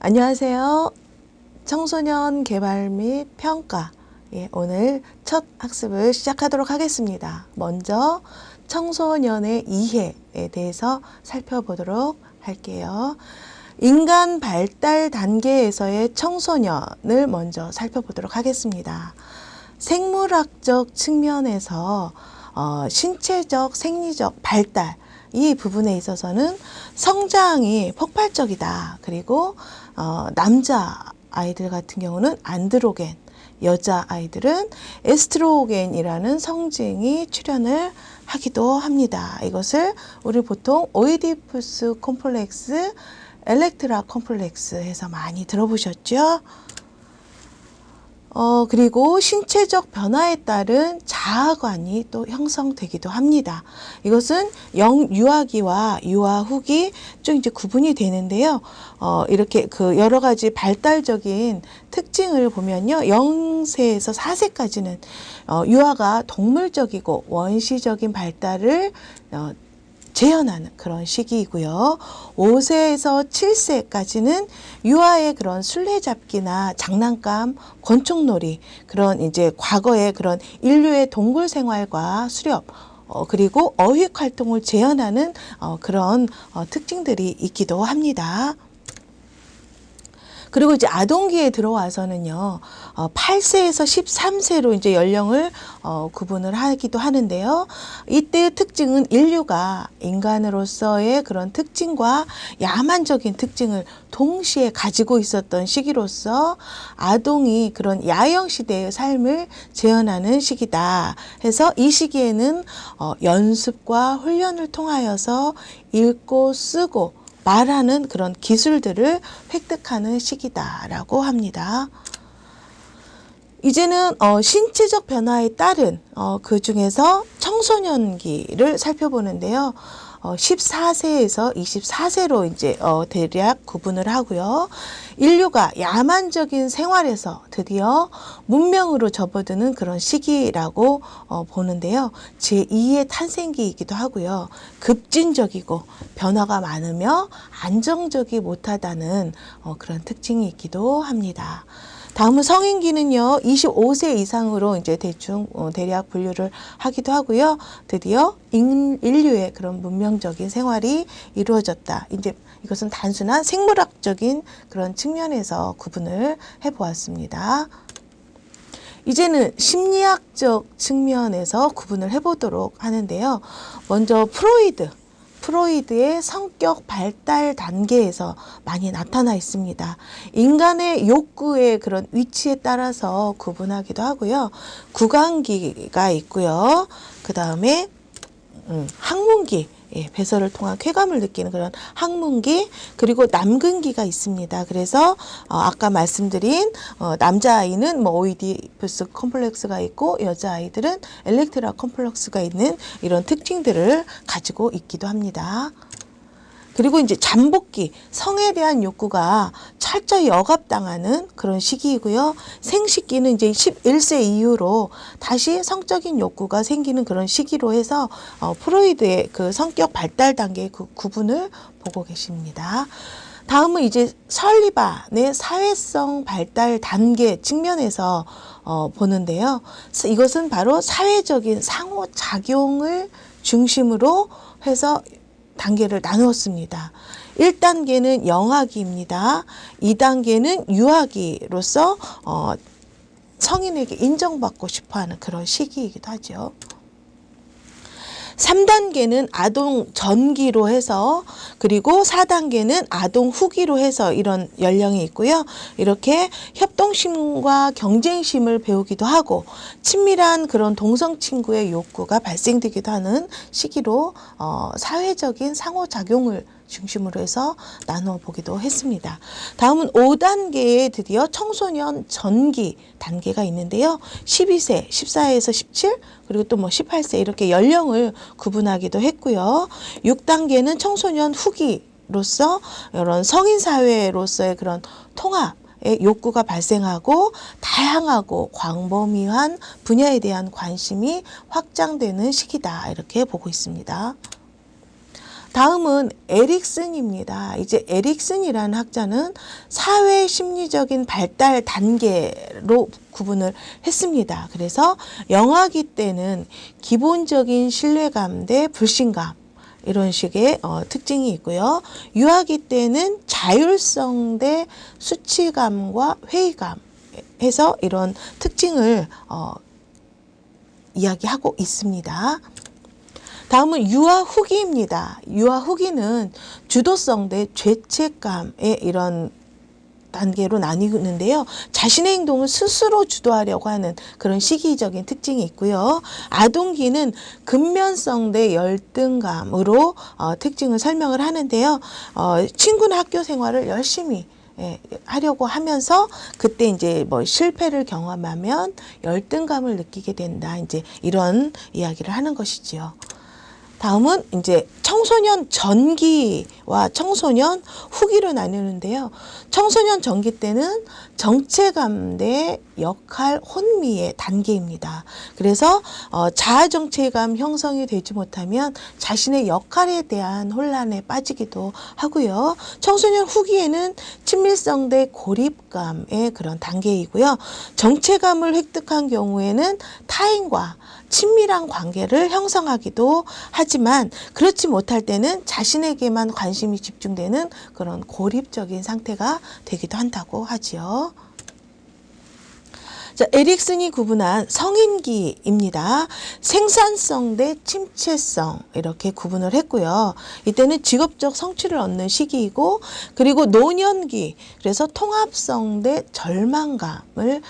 안녕하세요. 청소년 개발 및 평가. 오늘 첫 학습을 시작하도록 하겠습니다. 먼저 청소년의 이해에 대해서 살펴보도록 할게요. 인간 발달 단계에서의 청소년을 먼저 살펴보도록 하겠습니다. 생물학적 측면에서 신체적, 생리적 발달, 이 부분에 있어서는 성장이 폭발적이다. 그리고 남자 아이들 같은 경우는 안드로겐, 여자 아이들은 에스트로겐이라는 성징이 출현을 하기도 합니다. 이것을 우리 보통 오이디푸스 콤플렉스, 엘렉트라 콤플렉스 해서 많이 들어보셨죠? 그리고 신체적 변화에 따른 자아관이 또 형성되기도 합니다. 이것은 영유아기와 유아 후기 좀 이제 구분이 되는데요. 이렇게 그 여러 가지 발달적인 특징을 보면요. 0세에서 4세까지는 유아가 동물적이고 원시적인 발달을 재현하는 그런 시기이고요. 5세에서 7세까지는 유아의 그런 술래잡기나 장난감, 권총놀이, 그런 이제 과거의 그런 인류의 동굴 생활과 수렵, 그리고 어휘 활동을 재현하는 그런 특징들이 있기도 합니다. 그리고 이제 아동기에 들어와서는요, 8세에서 13세로 이제 연령을 구분을 하기도 하는데요. 이때의 특징은 인류가 인간으로서의 그런 특징과 야만적인 특징을 동시에 가지고 있었던 시기로서 아동이 그런 야영 시대의 삶을 재현하는 시기다 해서 이 시기에는 연습과 훈련을 통하여서 읽고 쓰고 말하는 그런 기술들을 획득하는 시기다라고 합니다. 이제는 신체적 변화에 따른 그 중에서 청소년기를 살펴보는데요. 14세에서 24세로 이제 대략 구분을 하고요. 인류가 야만적인 생활에서 드디어 문명으로 접어드는 그런 시기라고 보는데요. 제2의 탄생기이기도 하고요. 급진적이고 변화가 많으며 안정적이 못하다는 그런 특징이 있기도 합니다. 다음은 성인기는요, 25세 이상으로 이제 대충 대략 분류를 하기도 하고요. 드디어 인류의 그런 문명적인 생활이 이루어졌다. 이제 이것은 단순한 생물학적인 그런 측면에서 구분을 해 보았습니다. 이제는 심리학적 측면에서 구분을 해 보도록 하는데요. 먼저 프로이드의 성격 발달 단계에서 많이 나타나 있습니다. 인간의 욕구의 그런 위치에 따라서 구분하기도 하고요. 구강기가 있고요. 그 다음에 학문기, 배설을 통한 쾌감을 느끼는 그런 학문기, 그리고 남근기가 있습니다. 그래서 아까 말씀드린 남자아이는 뭐 오이디푸스 콤플렉스가 있고 여자아이들은 엘렉트라 콤플렉스가 있는 이런 특징들을 가지고 있기도 합니다. 그리고 이제 잠복기, 성에 대한 욕구가 철저히 억압당하는 그런 시기이고요. 생식기는 이제 11세 이후로 다시 성적인 욕구가 생기는 그런 시기로 해서 프로이드의 그 성격 발달 단계의 그 구분을 보고 계십니다. 다음은 이제 설리반의 사회성 발달 단계 측면에서 보는데요. 이것은 바로 사회적인 상호작용을 중심으로 해서 단계를 나누었습니다. 1단계는 영아기입니다. 2단계는 유아기로서 성인에게 인정받고 싶어하는 그런 시기이기도 하죠. 3단계는 아동 전기로 해서, 그리고 4단계는 아동 후기로 해서 이런 연령이 있고요. 이렇게 협동심과 경쟁심을 배우기도 하고 친밀한 그런 동성 친구의 욕구가 발생되기도 하는 시기로 사회적인 상호작용을 중심으로 해서 나누어 보기도 했습니다. 다음은 5단계에 드디어 청소년 전기 단계가 있는데요. 12세, 14에서 17, 그리고 또 뭐 18세 이렇게 연령을 구분하기도 했고요. 6단계는 청소년 후기로서 이런 성인 사회로서의 그런 통합의 욕구가 발생하고 다양하고 광범위한 분야에 대한 관심이 확장되는 시기다. 이렇게 보고 있습니다. 다음은 에릭슨입니다. 이제 에릭슨이라는 학자는 사회 심리적인 발달 단계로 구분을 했습니다. 그래서 영아기 때는 기본적인 신뢰감 대 불신감, 이런 식의 특징이 있고요. 유아기 때는 자율성 대 수치감과 회의감 해서 이런 특징을 이야기하고 있습니다. 다음은 유아 후기입니다. 유아 후기는 주도성 대 죄책감의 이런 단계로 나뉘는데요. 자신의 행동을 스스로 주도하려고 하는 그런 시기적인 특징이 있고요. 아동기는 근면성 대 열등감으로 특징을 설명을 하는데요. 친구나 학교 생활을 열심히 하려고 하면서 그때 이제 뭐 실패를 경험하면 열등감을 느끼게 된다. 이제 이런 이야기를 하는 것이지요. 다음은 이제 청소년 전기와 청소년 후기로 나누는데요. 청소년 전기 때는 정체감 대 역할 혼미의 단계입니다. 그래서 자아 정체감 형성이 되지 못하면 자신의 역할에 대한 혼란에 빠지기도 하고요. 청소년 후기에는 친밀성 대 고립감의 그런 단계이고요. 정체감을 획득한 경우에는 타인과 친밀한 관계를 형성하기도 하지만 그렇지 못할 때는 자신에게만 관심이 집중되는 그런 고립적인 상태가 되기도 한다고 하지요. 자, 에릭슨이 구분한 성인기입니다. 생산성 대 침체성 이렇게 구분을 했고요. 이때는 직업적 성취를 얻는 시기이고 그리고 노년기 그래서 통합성 대 절망감을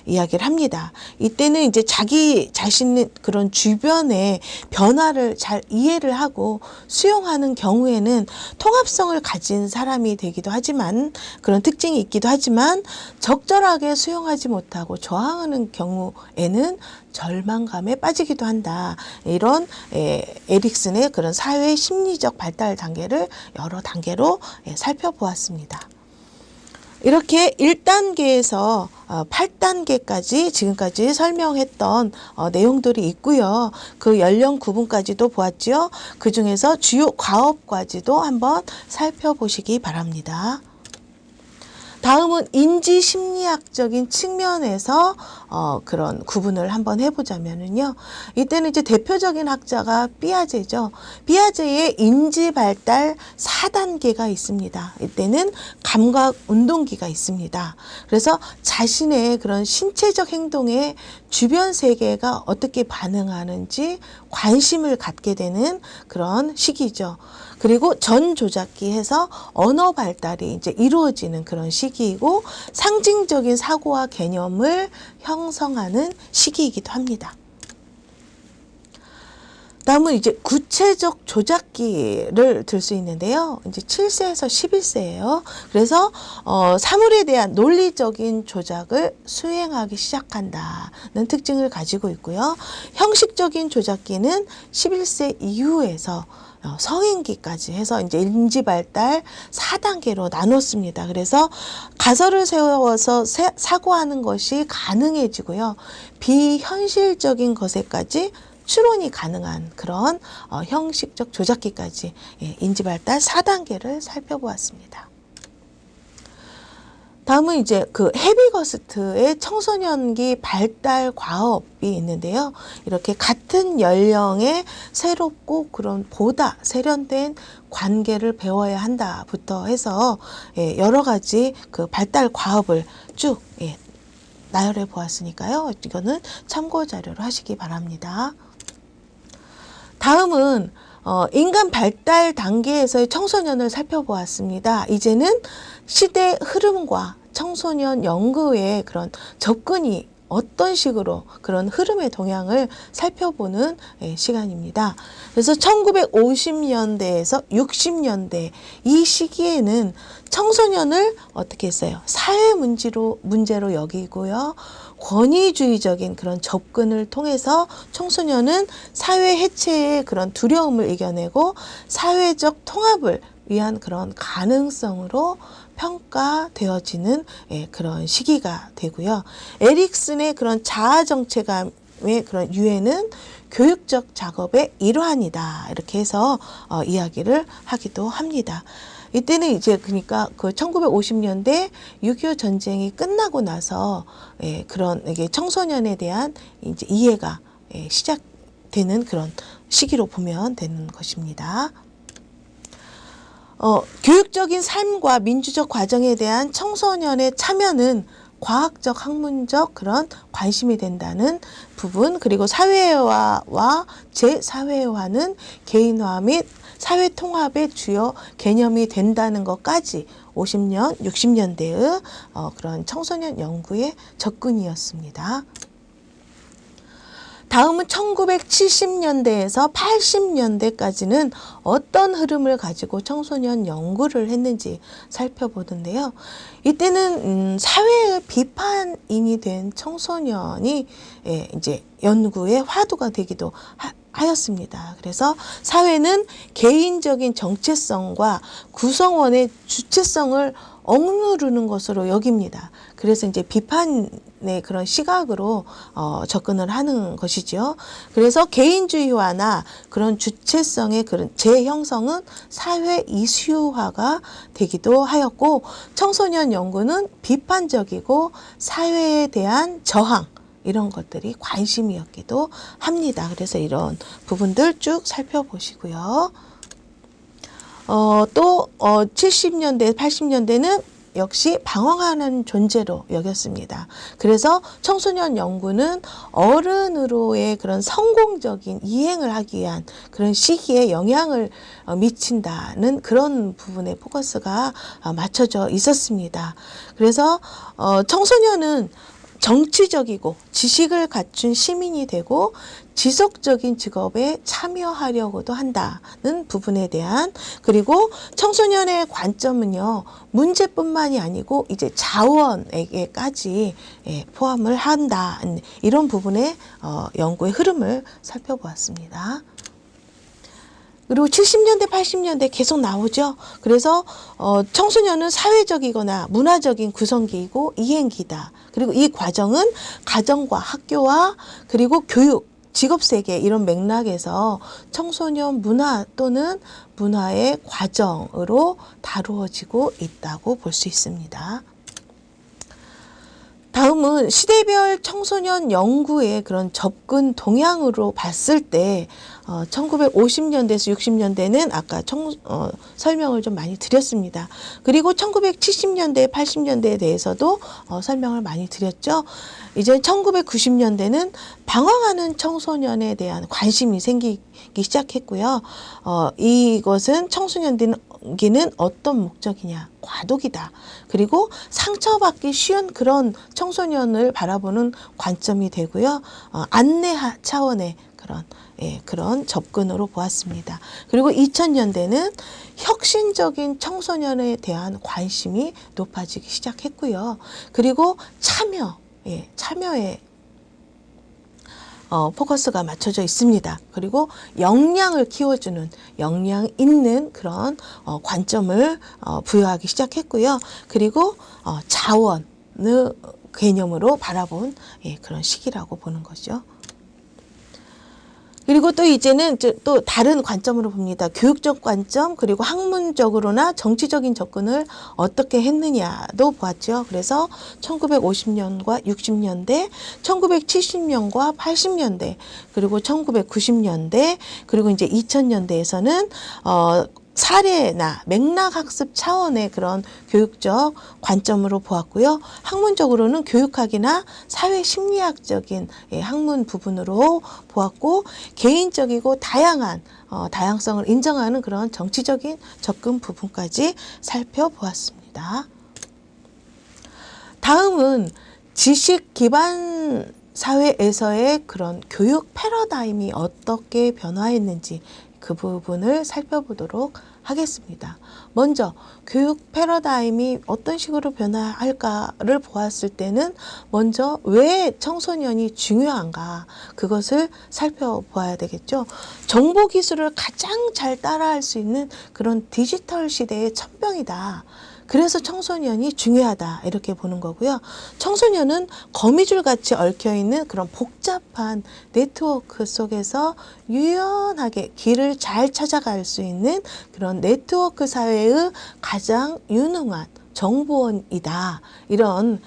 이야기를 합니다. 이때는 이제 자기 자신의 그런 주변의 변화를 잘 이해를 하고 수용하는 경우에는 통합성을 가진 사람이 되기도 하지만 그런 특징이 있기도 하지만 적절하게 수용하지 못하고 저항하는 경우에는 절망감에 빠지기도 한다. 이런 에릭슨의 그런 사회 심리적 발달 단계를 여러 단계로 살펴보았습니다. 이렇게 1단계에서 8단계까지 지금까지 설명했던 내용들이 있고요. 그 연령 구분까지도 보았지요. 그 중에서 주요 과업까지도 한번 살펴보시기 바랍니다. 다음은 인지 심리학적인 측면에서 그런 구분을 한번 해보자면은요. 이때는 이제 대표적인 학자가 삐아제죠. 삐아제의 인지 발달 4단계가 있습니다. 이때는 감각 운동기가 있습니다. 그래서 자신의 그런 신체적 행동에 주변 세계가 어떻게 반응하는지 관심을 갖게 되는 그런 시기죠. 그리고 전 조작기 해서 언어 발달이 이제 이루어지는 그런 시기이고 상징적인 사고와 개념을 형성하는 시기이기도 합니다. 다음은 이제 구체적 조작기를 들 수 있는데요. 이제 7세에서 11세예요. 그래서 사물에 대한 논리적인 조작을 수행하기 시작한다는 특징을 가지고 있고요. 형식적인 조작기는 11세 이후에서 성인기까지 해서 이제 인지발달 4단계로 나눴습니다. 그래서 가설을 세워서 사고하는 것이 가능해지고요. 비현실적인 것에까지 추론이 가능한 그런 형식적 조작기까지 인지발달 4단계를 살펴보았습니다. 다음은 이제 그 헤비거스트의 청소년기 발달 과업이 있는데요. 이렇게 같은 연령의 새롭고 그런 보다 세련된 관계를 배워야 한다부터 해서 여러 가지 그 발달 과업을 쭉 나열해 보았으니까요. 이거는 참고 자료로 하시기 바랍니다. 다음은 인간 발달 단계에서의 청소년을 살펴보았습니다. 이제는 시대 흐름과 청소년 연구의 그런 접근이 어떤 식으로 그런 흐름의 동향을 살펴보는 시간입니다. 그래서 1950년대에서 60년대 이 시기에는 청소년을 어떻게 했어요? 사회 문제로 여기고요. 권위주의적인 그런 접근을 통해서 청소년은 사회 해체의 그런 두려움을 이겨내고 사회적 통합을 위한 그런 가능성으로 평가되어지는 그런 시기가 되고요. 에릭슨의 그런 자아 정체감을 관심의 그런 유해는 교육적 작업의 일환이다. 이렇게 해서 이야기를 하기도 합니다. 이때는 이제 그러니까 그 1950년대 6.25 전쟁이 끝나고 나서 그런 이게 청소년에 대한 이제 이해가 시작되는 그런 시기로 보면 되는 것입니다. 교육적인 삶과 민주적 과정에 대한 청소년의 참여는 과학적, 학문적 그런 관심이 된다는 부분, 그리고 사회화와 재사회화는 개인화 및 사회 통합의 주요 개념이 된다는 것까지 50년, 60년대의 그런 청소년 연구의 접근이었습니다. 다음은 1970년대에서 80년대까지는 어떤 흐름을 가지고 청소년 연구를 했는지 살펴보는데요. 이때는 사회의 비판인이 된 청소년이 이제 연구의 화두가 되기도 하였습니다. 그래서 사회는 개인적인 정체성과 구성원의 주체성을 억누르는 것으로 여깁니다. 그래서 이제 비판의 그런 시각으로 접근을 하는 것이죠. 그래서 개인주의화나 그런 주체성의 그런 재형성은 사회 이슈화가 되기도 하였고, 청소년 연구는 비판적이고 사회에 대한 저항, 이런 것들이 관심이었기도 합니다. 그래서 이런 부분들 쭉 살펴보시고요. 또 70년대, 80년대는 역시 방황하는 존재로 여겼습니다. 그래서 청소년 연구는 어른으로의 그런 성공적인 이행을 하기 위한 그런 시기에 영향을 미친다는 그런 부분에 포커스가 맞춰져 있었습니다. 그래서 청소년은 정치적이고 지식을 갖춘 시민이 되고 지속적인 직업에 참여하려고도 한다는 부분에 대한, 그리고 청소년의 관점은요, 문제뿐만이 아니고 이제 자원에게까지 포함을 한다. 이런 부분의 연구의 흐름을 살펴보았습니다. 그리고 70년대, 80년대 계속 나오죠. 그래서 청소년은 사회적이거나 문화적인 구성기이고 이행기다. 그리고 이 과정은 가정과 학교와 그리고 교육, 직업세계 이런 맥락에서 청소년 문화 또는 문화의 과정으로 다루어지고 있다고 볼 수 있습니다. 다음은 시대별 청소년 연구의 그런 접근 동향으로 봤을 때 1950년대에서 60년대는 아까 설명을 좀 많이 드렸습니다. 그리고 1970년대, 80년대에 대해서도 설명을 많이 드렸죠. 이제 1990년대는 방황하는 청소년에 대한 관심이 생기기 시작했고요. 이것은 청소년기는 어떤 목적이냐, 과도기다. 그리고 상처받기 쉬운 그런 청소년을 바라보는 관점이 되고요. 안내 차원의 그런 접근으로 보았습니다. 그리고 2000년대는 혁신적인 청소년에 대한 관심이 높아지기 시작했고요. 그리고 참여에 포커스가 맞춰져 있습니다. 그리고 역량을 키워주는, 역량 있는 그런 관점을 부여하기 시작했고요. 그리고 자원의 개념으로 바라본 그런 시기라고 보는 거죠. 그리고 또 이제는 또 다른 관점으로 봅니다. 교육적 관점, 그리고 학문적으로나 정치적인 접근을 어떻게 했느냐도 보았죠. 그래서 1950년과 60년대, 1970년과 80년대, 그리고 1990년대, 그리고 이제 2000년대에서는 사례나 맥락학습 차원의 그런 교육적 관점으로 보았고요. 학문적으로는 교육학이나 사회심리학적인 학문 부분으로 보았고, 개인적이고 다양한 다양성을 인정하는 그런 정치적인 접근 부분까지 살펴보았습니다. 다음은 지식 기반 사회에서의 그런 교육 패러다임이 어떻게 변화했는지 그 부분을 살펴보도록 하겠습니다. 먼저 교육 패러다임이 어떤 식으로 변화할까를 보았을 때는 먼저 왜 청소년이 중요한가, 그것을 살펴보아야 되겠죠. 정보기술을 가장 잘 따라할 수 있는 그런 디지털 시대의 천병이다. 그래서 청소년이 중요하다 이렇게 보는 거고요. 청소년은 거미줄 같이 얽혀있는 그런 복잡한 네트워크 속에서 유연하게 길을 잘 찾아갈 수 있는 그런 네트워크 사회의 가장 유능한 정보원이다. 이런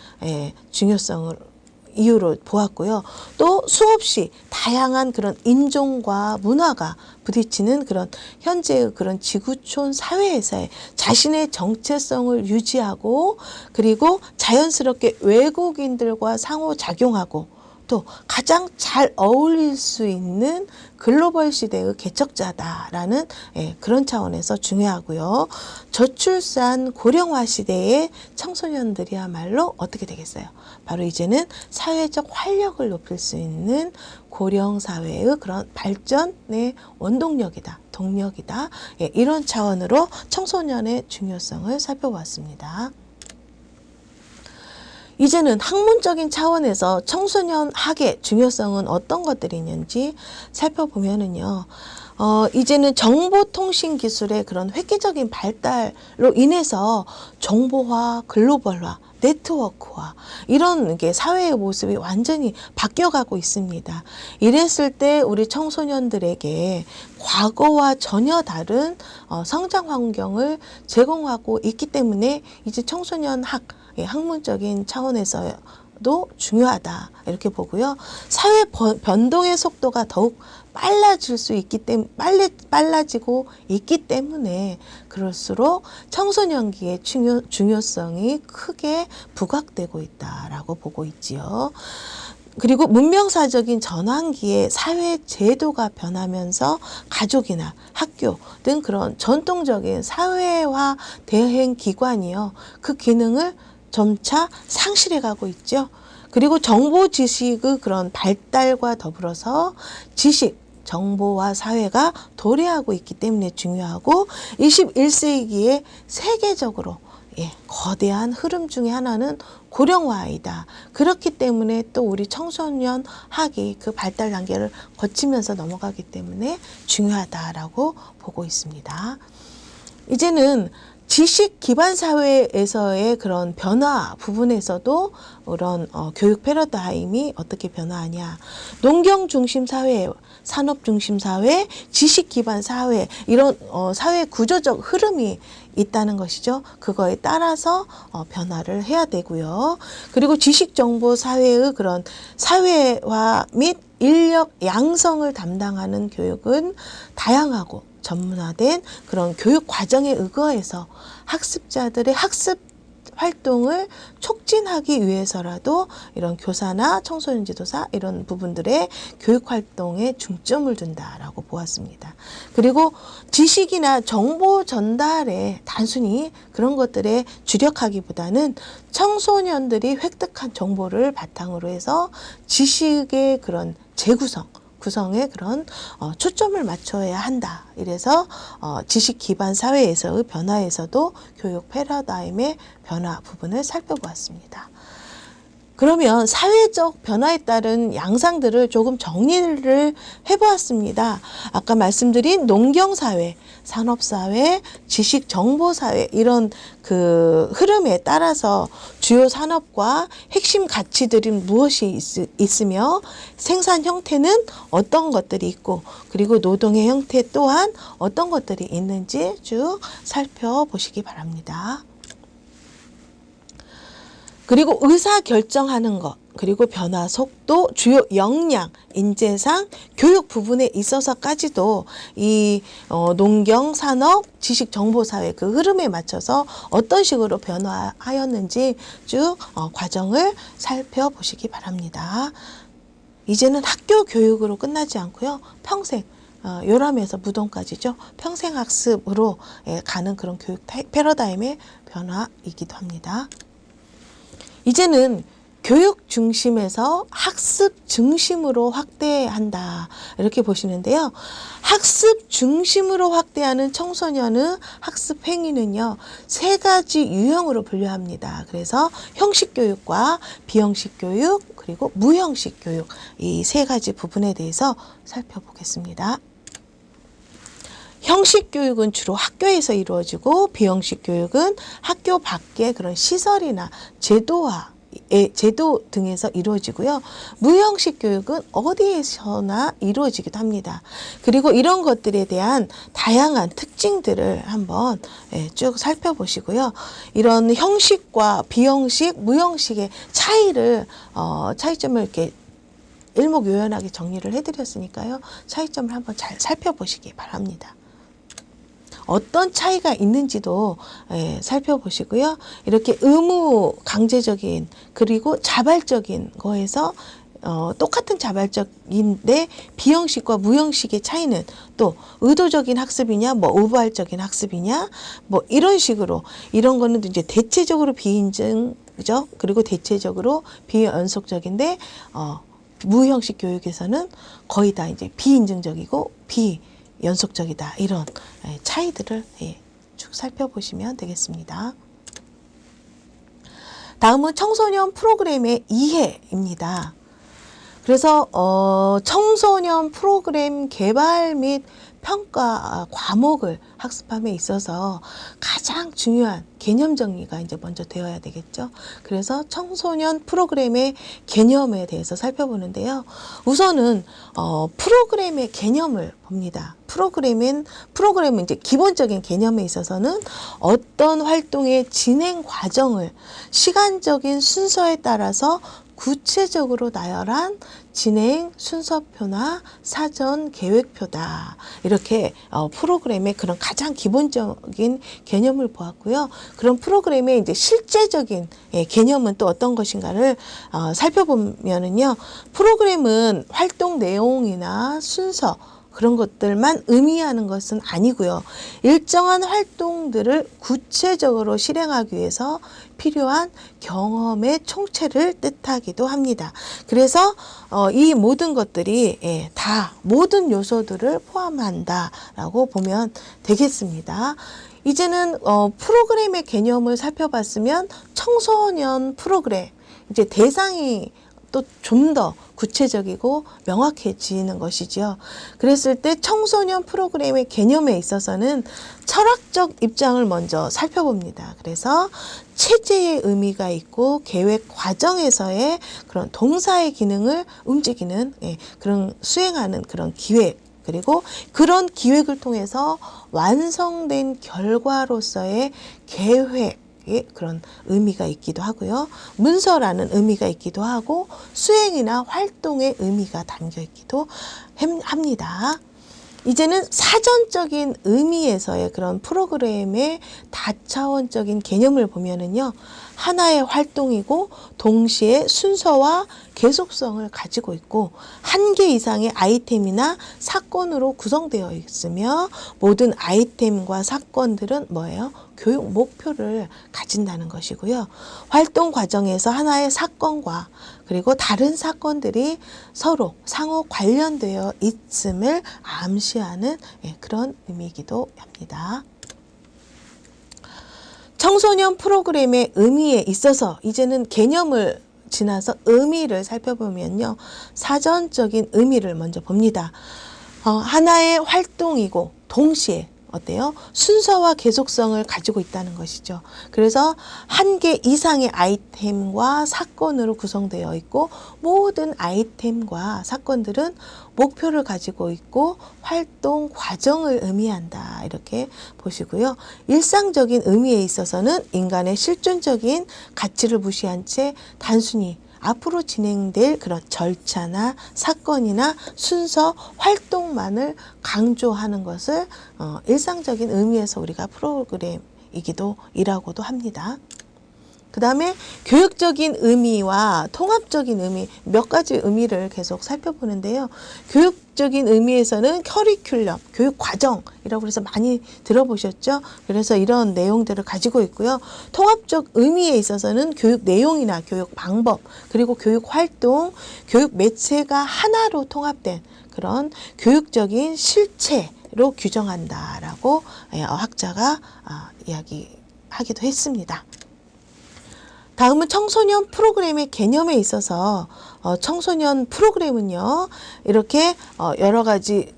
중요성을 이유로 보았고요. 또 수없이 다양한 그런 인종과 문화가 부딪히는 그런 현재의 그런 지구촌 사회에서의 자신의 정체성을 유지하고 그리고 자연스럽게 외국인들과 상호작용하고 또 가장 잘 어울릴 수 있는 글로벌 시대의 개척자다라는 그런 차원에서 중요하고요. 저출산 고령화 시대의 청소년들이야말로 어떻게 되겠어요? 바로 이제는 사회적 활력을 높일 수 있는 고령사회의 그런 발전의 원동력이다, 동력이다. 이런 차원으로 청소년의 중요성을 살펴봤습니다. 이제는 학문적인 차원에서 청소년 학의 중요성은 어떤 것들이 있는지 살펴보면은요. 이제는 정보통신 기술의 그런 획기적인 발달로 인해서 정보화, 글로벌화, 네트워크화 이런 게 사회의 모습이 완전히 바뀌어가고 있습니다. 이랬을 때 우리 청소년들에게 과거와 전혀 다른 성장 환경을 제공하고 있기 때문에 이제 청소년 학문적인 차원에서도 중요하다 이렇게 보고요. 사회 변동의 속도가 더욱 빨라질 수 있기 때문에 빨라지고 있기 때문에 그럴수록 청소년기의 중요성이 크게 부각되고 있다라고 보고 있지요. 그리고 문명사적인 전환기에 사회 제도가 변하면서 가족이나 학교 등 그런 전통적인 사회화 대행 기관이요. 그 기능을 점차 상실해 가고 있죠. 그리고 정보 지식의 그런 발달과 더불어서 지식, 정보와 사회가 도래하고 있기 때문에 중요하고 21세기에 세계적으로 거대한 흐름 중에 하나는 고령화이다. 그렇기 때문에 또 우리 청소년 학이 그 발달 단계를 거치면서 넘어가기 때문에 중요하다라고 보고 있습니다. 이제는 지식 기반 사회에서의 그런 변화 부분에서도 그런 교육 패러다임이 어떻게 변화하냐. 농경 중심 사회, 산업 중심 사회, 지식 기반 사회 이런 사회 구조적 흐름이 있다는 것이죠. 그거에 따라서 변화를 해야 되고요. 그리고 지식 정보 사회의 그런 사회화 및 인력 양성을 담당하는 교육은 다양하고 전문화된 그런 교육 과정에 의거해서 학습자들의 학습 활동을 촉진하기 위해서라도 이런 교사나 청소년 지도사 이런 부분들의 교육 활동에 중점을 둔다라고 보았습니다. 그리고 지식이나 정보 전달에 단순히 그런 것들에 주력하기보다는 청소년들이 획득한 정보를 바탕으로 해서 지식의 그런 구성에 그런 초점을 맞춰야 한다. 이래서 지식 기반 사회에서의 변화에서도 교육 패러다임의 변화 부분을 살펴보았습니다. 그러면 사회적 변화에 따른 양상들을 조금 정리를 해보았습니다. 아까 말씀드린 농경사회, 산업사회, 지식정보사회 이런 그 흐름에 따라서 주요 산업과 핵심 가치들이 무엇이 있으며 생산 형태는 어떤 것들이 있고 그리고 노동의 형태 또한 어떤 것들이 있는지 쭉 살펴보시기 바랍니다. 그리고 의사결정하는 것, 그리고 변화 속도, 주요 역량, 인재상, 교육 부분에 있어서까지도 이 농경, 산업, 지식, 정보사회 그 흐름에 맞춰서 어떤 식으로 변화하였는지 쭉 과정을 살펴보시기 바랍니다. 이제는 학교 교육으로 끝나지 않고요. 평생 요람에서 무덤까지죠. 평생학습으로 가는 그런 교육 패러다임의 변화이기도 합니다. 이제는 교육 중심에서 학습 중심으로 확대한다. 이렇게 보시는데요. 학습 중심으로 확대하는 청소년의 학습 행위는요. 3가지 유형으로 분류합니다. 그래서 형식 교육과 비형식 교육 그리고 무형식 교육 이 3가지 부분에 대해서 살펴보겠습니다. 형식 교육은 주로 학교에서 이루어지고 비형식 교육은 학교 밖의 그런 시설이나 제도 등에서 이루어지고요. 무형식 교육은 어디에서나 이루어지기도 합니다. 그리고 이런 것들에 대한 다양한 특징들을 한번 쭉 살펴보시고요. 이런 형식과 비형식, 무형식의 차이점을 이렇게 일목요연하게 정리를 해드렸으니까요. 차이점을 한번 잘 살펴보시기 바랍니다. 어떤 차이가 있는지도 살펴보시고요. 이렇게 의무 강제적인 그리고 자발적인 거에서 똑같은 자발적인데 비형식과 무형식의 차이는 또 의도적인 학습이냐 뭐 우발적인 학습이냐 뭐 이런 식으로 이런 거는 이제 대체적으로 비인증죠. 그리고 대체적으로 비연속적인데 무형식 교육에서는 거의 다 이제 비인증적이고 비연속적이다. 이런 차이들을 쭉 살펴보시면 되겠습니다. 다음은 청소년 프로그램의 이해입니다. 그래서 청소년 프로그램 개발 및 평가 과목을 학습함에 있어서 가장 중요한 개념 정리가 이제 먼저 되어야 되겠죠. 그래서 청소년 프로그램의 개념에 대해서 살펴보는데요. 우선은 프로그램의 개념을 봅니다. 프로그램은 이제 기본적인 개념에 있어서는 어떤 활동의 진행 과정을 시간적인 순서에 따라서 구체적으로 나열한 진행 순서표나 사전 계획표다. 이렇게 프로그램의 그런 가장 기본적인 개념을 보았고요. 그런 프로그램의 이제 실제적인 개념은 또 어떤 것인가를 살펴보면은요. 프로그램은 활동 내용이나 순서 그런 것들만 의미하는 것은 아니고요. 일정한 활동들을 구체적으로 실행하기 위해서 필요한 경험의 총체를 뜻하기도 합니다. 그래서 이 모든 것들이 다 모든 요소들을 포함한다라고 보면 되겠습니다. 이제는 프로그램의 개념을 살펴봤으면 청소년 프로그램 이제 대상이 또 좀 더 구체적이고 명확해지는 것이죠. 그랬을 때 청소년 프로그램의 개념에 있어서는 철학적 입장을 먼저 살펴봅니다. 그래서 체제의 의미가 있고 계획 과정에서의 그런 동사의 기능을 움직이는 그런 수행하는 그런 기획 그리고 그런 기획을 통해서 완성된 결과로서의 계획 그런 의미가 있기도 하고요. 문서라는 의미가 있기도 하고 수행이나 활동의 의미가 담겨 있기도 합니다. 이제는 사전적인 의미에서의 그런 프로그램의 다차원적인 개념을 보면은요. 하나의 활동이고 동시에 순서와 계속성을 가지고 있고 한 개 이상의 아이템이나 사건으로 구성되어 있으며 모든 아이템과 사건들은 뭐예요? 교육 목표를 가진다는 것이고요. 활동 과정에서 하나의 사건과 그리고 다른 사건들이 서로 상호 관련되어 있음을 암시하는 그런 의미이기도 합니다. 청소년 프로그램의 의미에 있어서 이제는 개념을 지나서 의미를 살펴보면요. 사전적인 의미를 먼저 봅니다. 하나의 활동이고 동시에 어때요? 순서와 계속성을 가지고 있다는 것이죠. 그래서 한 개 이상의 아이템과 사건으로 구성되어 있고 모든 아이템과 사건들은 목표를 가지고 있고 활동 과정을 의미한다. 이렇게 보시고요. 일상적인 의미에 있어서는 인간의 실존적인 가치를 무시한 채 단순히 앞으로 진행될 그런 절차나 사건이나 순서, 활동만을 강조하는 것을 일상적인 의미에서 우리가 프로그램이라고도 합니다. 그 다음에 교육적인 의미와 통합적인 의미 몇 가지 의미를 계속 살펴보는데요. 교육적인 의미에서는 커리큘럼, 교육 과정이라고 해서 많이 들어보셨죠? 그래서 이런 내용들을 가지고 있고요. 통합적 의미에 있어서는 교육 내용이나 교육 방법, 그리고 교육 활동, 교육 매체가 하나로 통합된 그런 교육적인 실체로 규정한다라고 학자가 이야기하기도 했습니다. 다음은 청소년 프로그램의 개념에 있어서 청소년 프로그램은요. 이렇게 여러 가지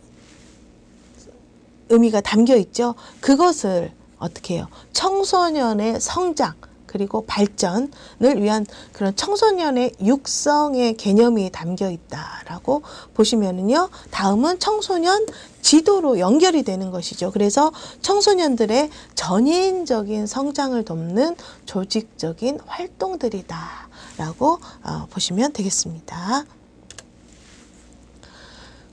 의미가 담겨 있죠. 그것을 어떻게 해요? 청소년의 성장 그리고 발전을 위한 그런 청소년의 육성의 개념이 담겨 있다라고 보시면은요. 다음은 청소년 지도로 연결이 되는 것이죠. 그래서 청소년들의 전인적인 성장을 돕는 조직적인 활동들이다라고 보시면 되겠습니다.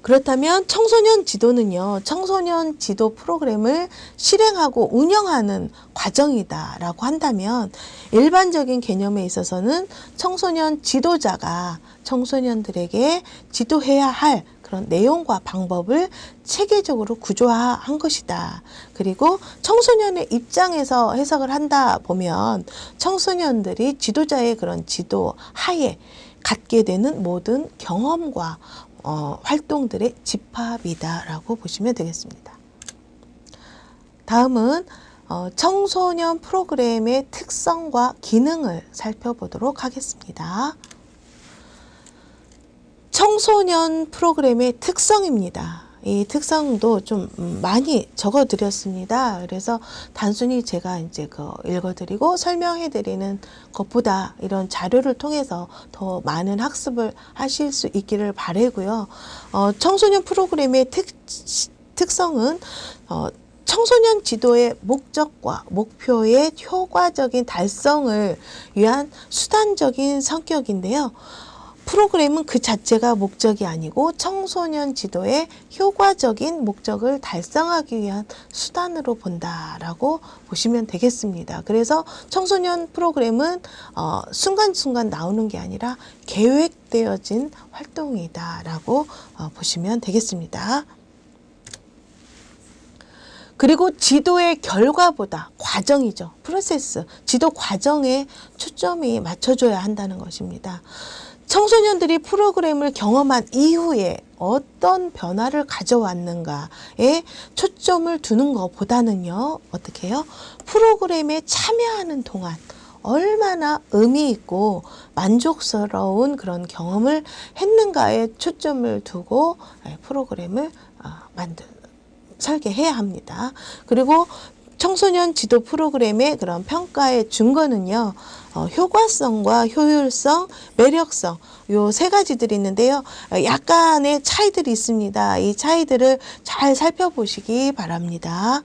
그렇다면 청소년 지도는요, 청소년 지도 프로그램을 실행하고 운영하는 과정이다라고 한다면 일반적인 개념에 있어서는 청소년 지도자가 청소년들에게 지도해야 할 그런 내용과 방법을 체계적으로 구조화한 것이다. 그리고 청소년의 입장에서 해석을 한다 보면 청소년들이 지도자의 그런 지도 하에 갖게 되는 모든 경험과 활동들의 집합이다라고 보시면 되겠습니다. 다음은 청소년 프로그램의 특성과 기능을 살펴보도록 하겠습니다. 청소년 프로그램의 특성입니다. 이 특성도 좀 많이 적어 드렸습니다. 그래서 단순히 제가 이제 읽어드리고 설명해드리는 것보다 이런 자료를 통해서 더 많은 학습을 하실 수 있기를 바라고요. 청소년 프로그램의 특성은 청소년 지도의 목적과 목표의 효과적인 달성을 위한 수단적인 성격인데요. 프로그램은 그 자체가 목적이 아니고 청소년 지도의 효과적인 목적을 달성하기 위한 수단으로 본다라고 보시면 되겠습니다. 그래서 청소년 프로그램은 순간순간 나오는 게 아니라 계획되어진 활동이다라고 보시면 되겠습니다. 그리고 지도의 결과보다 과정이죠. 프로세스, 지도 과정에 초점이 맞춰줘야 한다는 것입니다. 청소년들이 프로그램을 경험한 이후에 어떤 변화를 가져왔는가에 초점을 두는 것보다는요, 어떻게 해요? 프로그램에 참여하는 동안 얼마나 의미 있고 만족스러운 그런 경험을 했는가에 초점을 두고 프로그램을 설계해야 합니다. 그리고 청소년 지도 프로그램의 그런 평가의 준거는요, 효과성과 효율성, 매력성, 요 세 가지들이 있는데요. 약간의 차이들이 있습니다. 이 차이들을 잘 살펴보시기 바랍니다.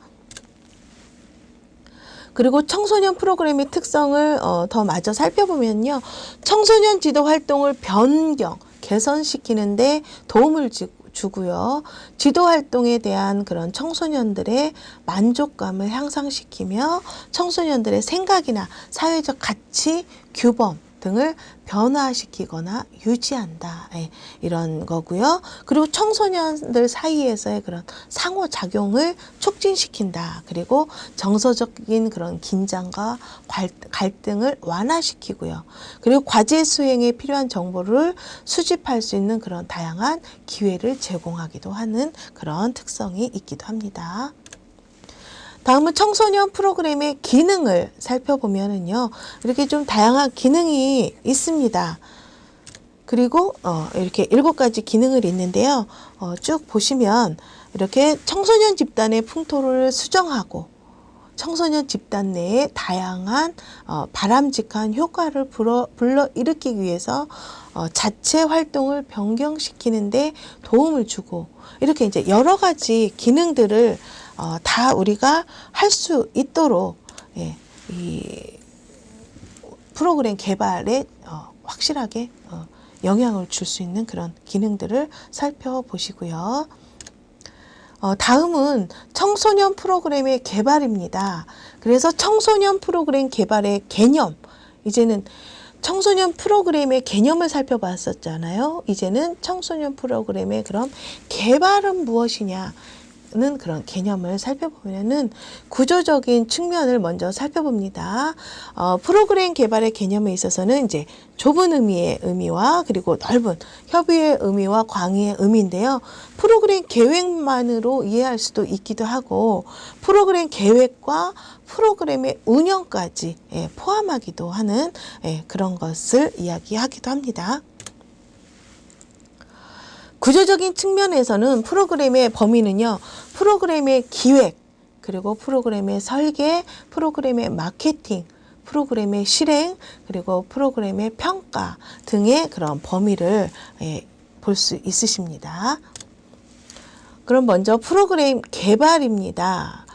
그리고 청소년 프로그램의 특성을 더 마저 살펴보면요. 청소년 지도 활동을 변경, 개선시키는데 도움을 주고요. 지도 활동에 대한 그런 청소년들의 만족감을 향상시키며 청소년들의 생각이나 사회적 가치, 규범 등을 변화시키거나 유지한다. 이런 거고요. 그리고 청소년들 사이에서의 그런 상호작용을 촉진시킨다. 그리고 정서적인 그런 긴장과 갈등을 완화시키고요. 그리고 과제 수행에 필요한 정보를 수집할 수 있는 그런 다양한 기회를 제공하기도 하는 그런 특성이 있기도 합니다. 다음은 청소년 프로그램의 기능을 살펴보면은요, 이렇게 좀 다양한 기능이 있습니다. 그리고 이렇게 7가지 기능을 있는데요. 쭉 보시면 이렇게 청소년 집단의 풍토를 수정하고 청소년 집단 내에 다양한 바람직한 효과를 불러일으키기 위해서 자체 활동을 변경시키는데 도움을 주고, 이렇게 이제 여러 가지 기능들을 다 우리가 할 수 있도록 이 프로그램 개발에 확실하게 영향을 줄 수 있는 그런 기능들을 살펴보시고요. 다음은 청소년 프로그램의 개발입니다. 그래서 청소년 프로그램 개발의 개념, 이제는 청소년 프로그램의 개념을 살펴봤었잖아요. 이제는 청소년 프로그램의 그런 개발은 무엇이냐 는 그런 개념을 살펴보면은 구조적인 측면을 먼저 살펴봅니다. 프로그램 개발의 개념에 있어서는 이제 좁은 의미의 의미와 그리고 넓은 협의의 의미와 광의의 의미인데요. 프로그램 계획만으로 이해할 수도 있기도 하고 프로그램 계획과 프로그램의 운영까지 포함하기도 하는 그런 것을 이야기하기도 합니다. 구조적인 측면에서는 프로그램의 범위는요, 프로그램의 기획, 그리고 프로그램의 설계, 프로그램의 마케팅, 프로그램의 실행, 그리고 프로그램의 평가 등의 그런 범위를 볼 수 있으십니다. 그럼 먼저 프로그램 개발입니다.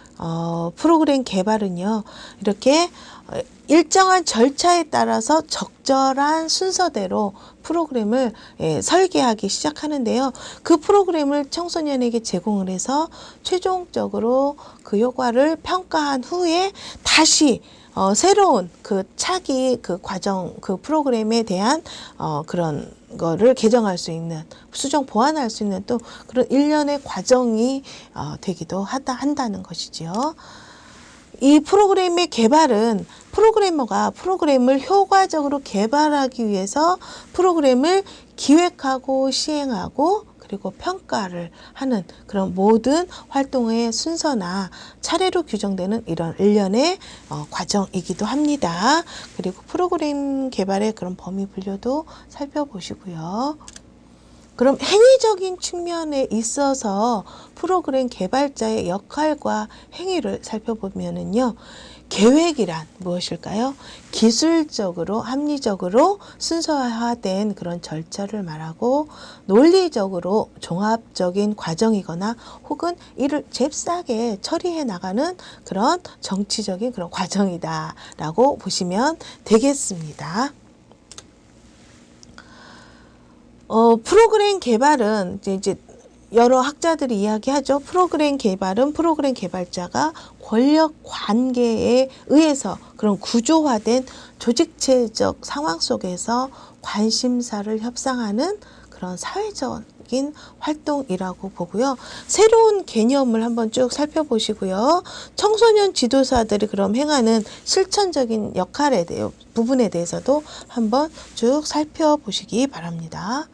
프로그램 개발은요, 이렇게 일정한 절차에 따라서 적절한 순서대로 프로그램을 설계하기 시작하는데요. 그 프로그램을 청소년에게 제공을 해서 최종적으로 그 효과를 평가한 후에 다시 새로운 그 차기 그 과정, 그 프로그램에 대한 그런 거를 개정할 수 있는, 수정 보완할 수 있는 또 그런 일련의 과정이 되기도 한다는 것이지요. 이 프로그램의 개발은 프로그래머가 프로그램을 효과적으로 개발하기 위해서 프로그램을 기획하고 시행하고 그리고 평가를 하는 그런 모든 활동의 순서나 차례로 규정되는 이런 일련의 과정이기도 합니다. 그리고 프로그램 개발의 그런 범위 분류도 살펴보시고요. 그럼 행위적인 측면에 있어서 프로그램 개발자의 역할과 행위를 살펴보면은요, 계획이란 무엇일까요? 기술적으로, 합리적으로 순서화된 그런 절차를 말하고, 논리적으로 종합적인 과정이거나 혹은 이를 잽싸게 처리해 나가는 그런 정치적인 그런 과정이다라고 보시면 되겠습니다. 프로그램 개발은 이제 여러 학자들이 이야기하죠. 프로그램 개발은 프로그램 개발자가 권력 관계에 의해서 그런 구조화된 조직체적 상황 속에서 관심사를 협상하는 그런 사회적인 활동이라고 보고요. 새로운 개념을 한번 쭉 살펴보시고요. 청소년 지도사들이 그럼 행하는 실천적인 역할에 대해 부분에 대해서도 한번 쭉 살펴보시기 바랍니다.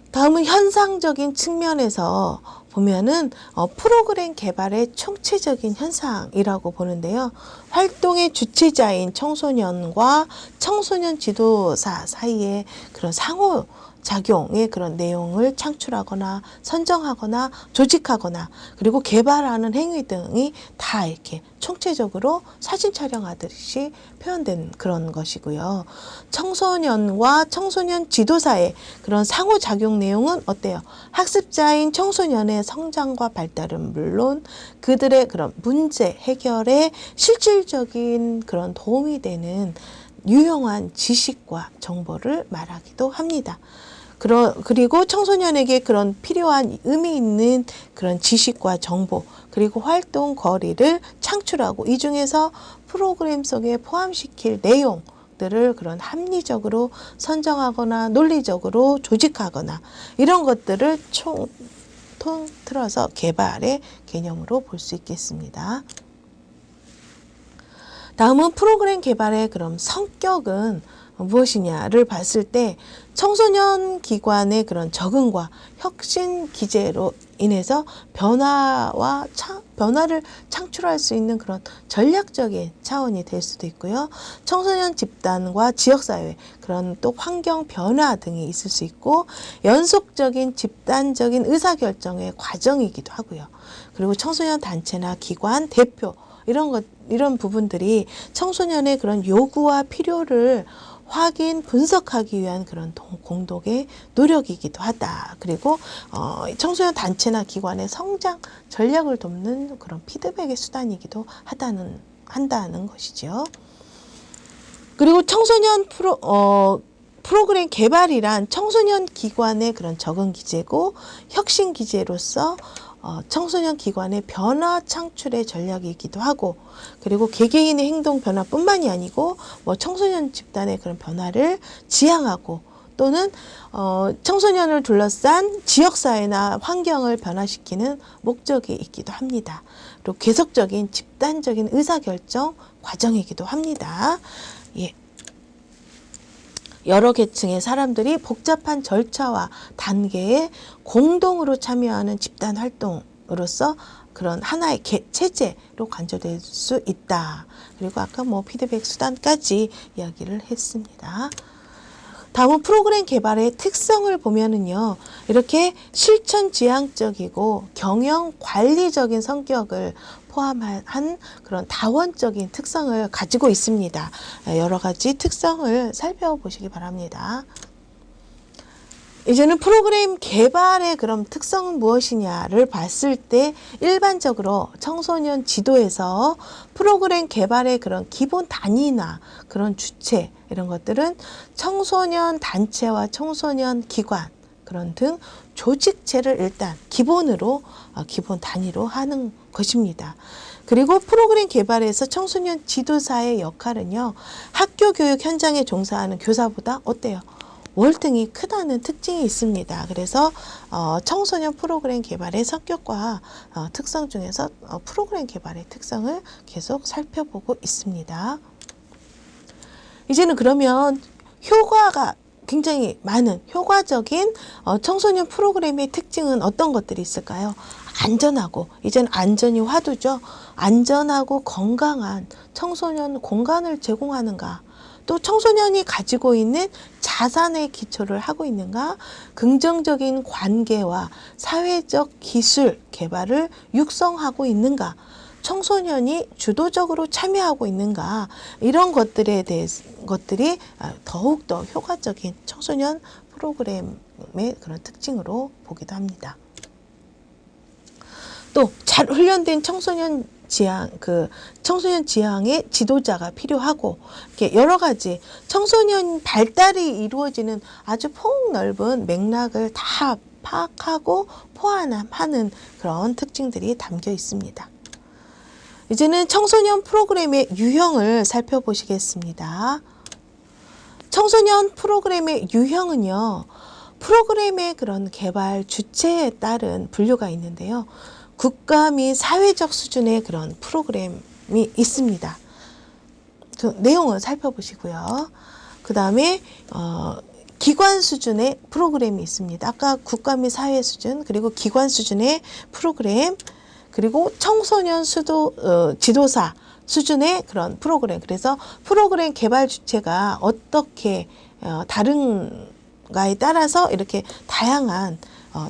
다음은 현상적인 측면에서 보면은 프로그램 개발의 총체적인 현상이라고 보는데요. 활동의 주체자인 청소년과 청소년 지도사 사이에 그런 상호작용의 그런 내용을 창출하거나 선정하거나 조직하거나 그리고 개발하는 행위 등이 다 이렇게 총체적으로 사진 촬영하듯이 표현된 그런 것이고요. 청소년과 청소년 지도사의 그런 상호작용 내용은 어때요? 학습자인 청소년의 성장과 발달은 물론 그들의 그런 문제 해결에 실질적인 그런 도움이 되는 유용한 지식과 정보를 말하기도 합니다. 그리고 청소년에게 그런 필요한 의미 있는 그런 지식과 정보 그리고 활동 거리를 창출하고 이 중에서 프로그램 속에 포함시킬 내용들을 그런 합리적으로 선정하거나 논리적으로 조직하거나 이런 것들을 통틀어서 개발의 개념으로 볼 수 있겠습니다. 다음은 프로그램 개발의 그럼 성격은 무엇이냐를 봤을 때 청소년 기관의 그런 적응과 혁신 기제로 인해서 변화를 창출할 수 있는 그런 전략적인 차원이 될 수도 있고요. 청소년 집단과 지역사회 그런 또 환경 변화 등이 있을 수 있고 연속적인 집단적인 의사결정의 과정이기도 하고요. 그리고 청소년 단체나 기관 대표 이런 부분들이 청소년의 그런 요구와 필요를 확인, 분석하기 위한 그런 공동의 노력이기도 하다. 그리고 청소년 단체나 기관의 성장 전략을 돕는 그런 피드백의 수단이기도 한다는 것이죠. 그리고 청소년 프로그램 개발이란 청소년 기관의 그런 적응 기제고 혁신 기제로서 청소년 기관의 변화 창출의 전략이기도 하고 그리고 개개인의 행동 변화뿐만이 아니고 청소년 집단의 그런 변화를 지향하고 또는 청소년을 둘러싼 지역사회나 환경을 변화시키는 목적이 있기도 합니다. 그리고 계속적인 집단적인 의사결정 과정이기도 합니다. 예. 여러 계층의 사람들이 복잡한 절차와 단계에 공동으로 참여하는 집단 활동으로서 그런 하나의 체제로 간주될 수 있다. 그리고 아까 피드백 수단까지 이야기를 했습니다. 다음은 프로그램 개발의 특성을 보면은요, 이렇게 실천 지향적이고 경영 관리적인 성격을 포함한 그런 다원적인 특성을 가지고 있습니다. 여러 가지 특성을 살펴보시기 바랍니다. 이제는 프로그램 개발의 그런 특성은 무엇이냐를 봤을 때 일반적으로 청소년 지도에서 프로그램 개발의 그런 기본 단위나 그런 주체 이런 것들은 청소년 단체와 청소년 기관 그런 등 조직체를 일단 기본으로 기본 단위로 하는 것입니다. 그리고 프로그램 개발에서 청소년 지도사의 역할은요, 학교 교육 현장에 종사하는 교사보다 어때요? 월등히 크다는 특징이 있습니다. 그래서 청소년 프로그램 개발의 성격과 특성 중에서 프로그램 개발의 특성을 계속 살펴보고 있습니다. 이제는 그러면 효과가 굉장히 많은 효과적인 청소년 프로그램의 특징은 어떤 것들이 있을까요? 안전하고, 이제는 안전이 화두죠. 안전하고 건강한 청소년 공간을 제공하는가, 또 청소년이 가지고 있는 자산의 기초를 하고 있는가, 긍정적인 관계와 사회적 기술 개발을 육성하고 있는가, 청소년이 주도적으로 참여하고 있는가, 이런 것들에 대해서 것들이 더욱더 효과적인 청소년 프로그램의 그런 특징으로 보기도 합니다. 또 잘 훈련된 청소년 지향의 지도자가 필요하고, 이렇게 여러 가지 청소년 발달이 이루어지는 아주 폭넓은 맥락을 다 파악하고 포함하는 그런 특징들이 담겨 있습니다. 이제는 청소년 프로그램의 유형을 살펴보시겠습니다. 청소년 프로그램의 유형은요, 프로그램의 그런 개발 주체에 따른 분류가 있는데요. 국가 및 사회적 수준의 그런 프로그램이 있습니다. 그 내용을 살펴보시고요. 그 다음에 기관 수준의 프로그램이 있습니다. 아까 국가 및 사회 수준, 그리고 기관 수준의 프로그램, 그리고 청소년 지도사 수준의 그런 프로그램. 그래서 프로그램 개발 주체가 어떻게 다른가에 따라서 이렇게 다양한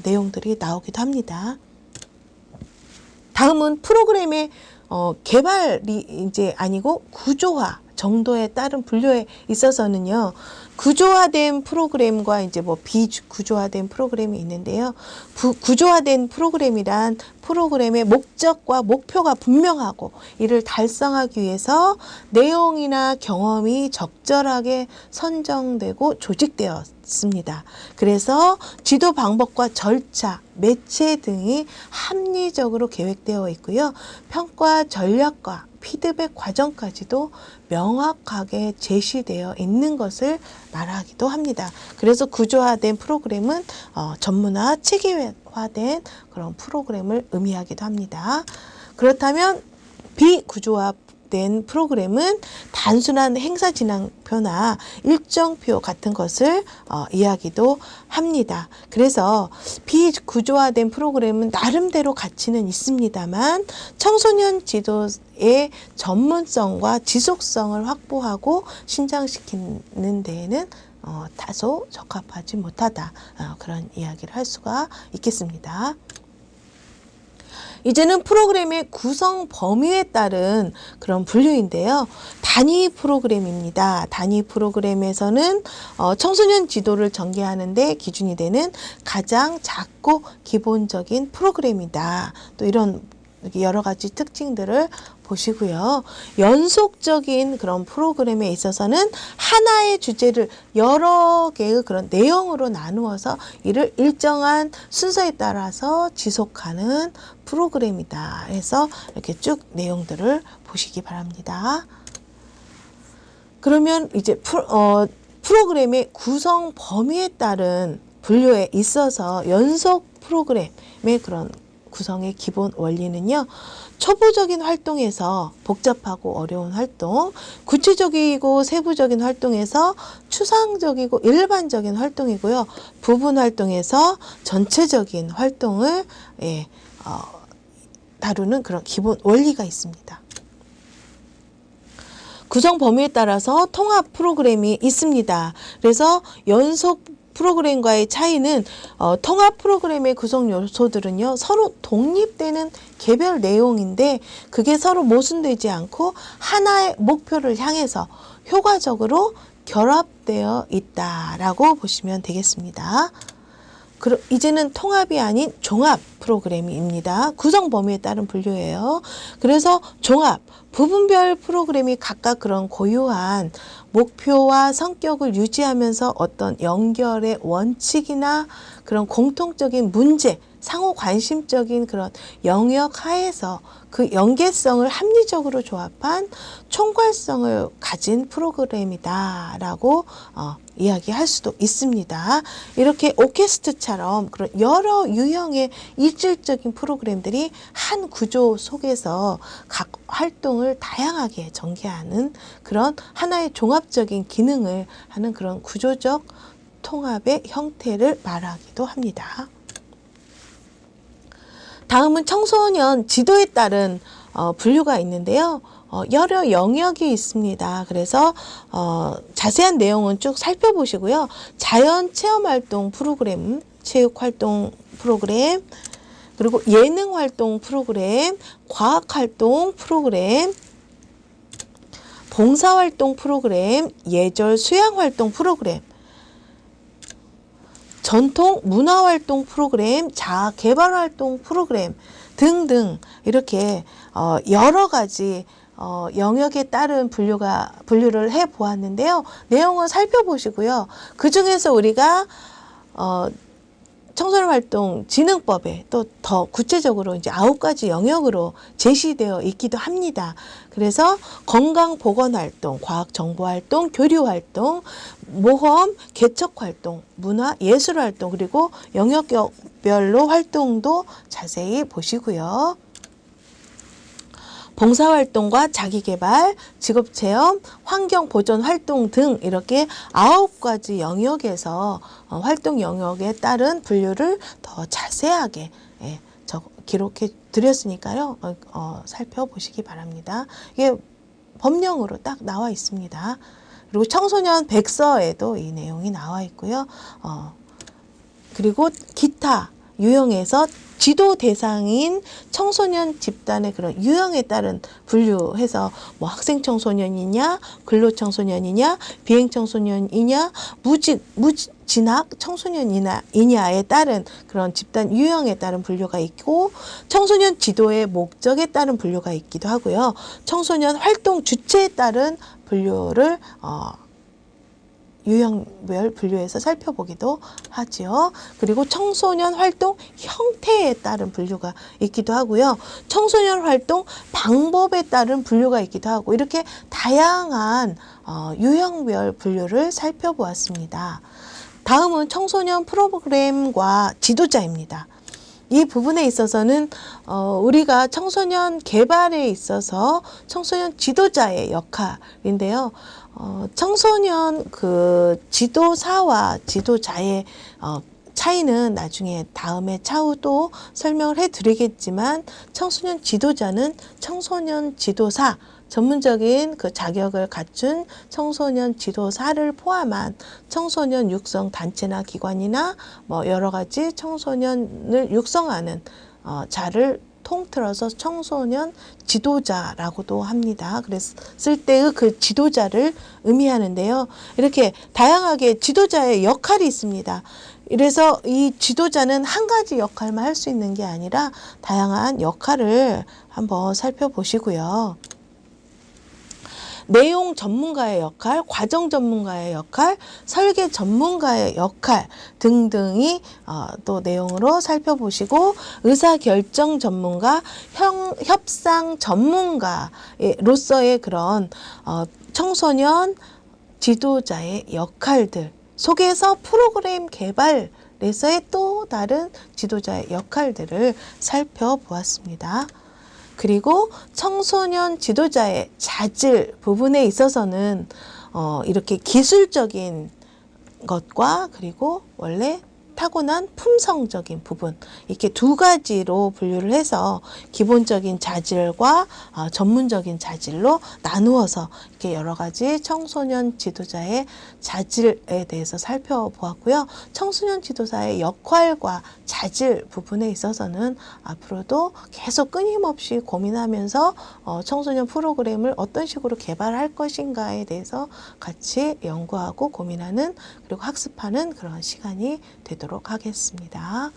내용들이 나오기도 합니다. 다음은 프로그램의 개발이 이제 아니고 구조화 정도에 따른 분류에 있어서는요, 구조화된 프로그램과 이제 뭐 비구조화된 프로그램이 있는데요. 구조화된 프로그램이란 프로그램의 목적과 목표가 분명하고 이를 달성하기 위해서 내용이나 경험이 적절하게 선정되고 조직되었습니다. 그래서 지도 방법과 절차, 매체 등이 합리적으로 계획되어 있고요. 평가 전략과 피드백 과정까지도 명확하게 제시되어 있는 것을 말하기도 합니다. 그래서 구조화된 프로그램은 전문화, 체계화된 그런 프로그램을 의미하기도 합니다. 그렇다면 비구조화된 프로그램은 단순한 행사 진행표나 일정표 같은 것을 이야기도 합니다. 그래서 비구조화된 프로그램은 나름대로 가치는 있습니다만 청소년 지도의 전문성과 지속성을 확보하고 신장시키는 데에는 다소 적합하지 못하다, 그런 이야기를 할 수가 있겠습니다. 이제는 프로그램의 구성 범위에 따른 그런 분류인데요. 단위 프로그램입니다. 단위 프로그램에서는 청소년 지도를 전개하는 데 기준이 되는 가장 작고 기본적인 프로그램이다. 또 이런 여러 가지 특징들을 보시고요. 연속적인 그런 프로그램에 있어서는 하나의 주제를 여러 개의 그런 내용으로 나누어서 이를 일정한 순서에 따라서 지속하는 프로그램이다 해서 이렇게 쭉 내용들을 보시기 바랍니다. 그러면 이제 프로그램의 구성 범위에 따른 분류에 있어서 연속 프로그램의 그런 구성의 기본 원리는요, 초보적인 활동에서 복잡하고 어려운 활동, 구체적이고 세부적인 활동에서 추상적이고 일반적인 활동이고요, 부분 활동에서 전체적인 활동을 다루는 그런 기본 원리가 있습니다. 구성 범위에 따라서 통합 프로그램이 있습니다. 그래서 연속 프로그램과의 차이는 통합 프로그램의 구성 요소들은요, 서로 독립되는 개별 내용인데 그게 서로 모순되지 않고 하나의 목표를 향해서 효과적으로 결합되어 있다라고 보시면 되겠습니다. 이제는 통합이 아닌 종합 프로그램입니다. 구성 범위에 따른 분류예요. 그래서 종합, 부분별 프로그램이 각각 그런 고유한 목표와 성격을 유지하면서 어떤 연결의 원칙이나 그런 공통적인 문제, 상호 관심적인 그런 영역 하에서 그 연계성을 합리적으로 조합한 총괄성을 가진 프로그램이다라고 이야기할 수도 있습니다. 이렇게 오케스트라처럼 그런 여러 유형의 일질적인 프로그램들이 한 구조 속에서 각 활동을 다양하게 전개하는 그런 하나의 종합적인 기능을 하는 그런 구조적 통합의 형태를 말하기도 합니다. 다음은 청소년 지도에 따른 분류가 있는데요. 여러 영역이 있습니다. 그래서 자세한 내용은 쭉 살펴보시고요. 자연 체험활동 프로그램, 체육활동 프로그램, 그리고 예능활동 프로그램, 과학활동 프로그램, 봉사활동 프로그램, 예절 수양활동 프로그램, 전통 문화활동 프로그램, 자아개발활동 프로그램 등등 이렇게 여러 가지 영역에 따른 분류를 해 보았는데요. 내용을 살펴보시고요. 그 중에서 우리가 청소년활동진흥법에 또 더 구체적으로 이제 9가지 영역으로 제시되어 있기도 합니다. 그래서 건강보건활동, 과학정보활동, 교류활동, 모험, 개척활동, 문화, 예술활동, 그리고 영역별로 활동도 자세히 보시고요. 봉사활동과 자기개발, 직업체험, 환경보전활동 등 이렇게 9가지 영역에서 활동 영역에 따른 분류를 더 자세하게 기록해 드렸으니까요. 살펴보시기 바랍니다. 이게 법령으로 딱 나와 있습니다. 그리고 청소년 백서에도 이 내용이 나와 있고요. 그리고 기타 유형에서 지도 대상인 청소년 집단의 그런 유형에 따른 분류해서 뭐 학생 청소년이냐, 근로 청소년이냐, 비행 청소년이냐, 무진학 청소년이냐에 따른 그런 집단 유형에 따른 분류가 있고, 청소년 지도의 목적에 따른 분류가 있기도 하고요. 청소년 활동 주체에 따른 분류를 유형별 분류해서 살펴보기도 하죠. 그리고 청소년 활동 형태에 따른 분류가 있기도 하고요. 청소년 활동 방법에 따른 분류가 있기도 하고, 이렇게 다양한 유형별 분류를 살펴보았습니다. 다음은 청소년 프로그램과 지도자입니다. 이 부분에 있어서는 우리가 청소년 개발에 있어서 청소년 지도자의 역할인데요. 청소년 그 지도사와 지도자의 차이는 나중에 다음에 차후 또 설명을 해드리겠지만, 청소년 지도자는 청소년 지도사, 전문적인 그 자격을 갖춘 청소년 지도사를 포함한 청소년 육성 단체나 기관이나 뭐 여러 가지 청소년을 육성하는 자를 통틀어서 청소년 지도자라고도 합니다. 그랬을 때의 그 지도자를 의미하는데요. 이렇게 다양하게 지도자의 역할이 있습니다. 그래서 이 지도자는 한 가지 역할만 할 수 있는 게 아니라 다양한 역할을 한번 살펴보시고요. 내용 전문가의 역할, 과정 전문가의 역할, 설계 전문가의 역할 등등이 또 내용으로 살펴보시고, 의사결정 전문가, 협상 전문가로서의 그런 청소년 지도자의 역할들 속에서 프로그램 개발에서의 또 다른 지도자의 역할들을 살펴보았습니다. 그리고 청소년 지도자의 자질 부분에 있어서는 이렇게 기술적인 것과 그리고 원래 타고난 품성적인 부분, 이렇게 두 가지로 분류를 해서 기본적인 자질과 전문적인 자질로 나누어서 이렇게 여러 가지 청소년 지도자의 자질에 대해서 살펴보았고요. 청소년 지도자의 역할과 자질 부분에 있어서는 앞으로도 계속 끊임없이 고민하면서 청소년 프로그램을 어떤 식으로 개발할 것인가에 대해서 같이 연구하고 고민하는, 그리고 학습하는 그런 시간이 되도록 하겠습니다.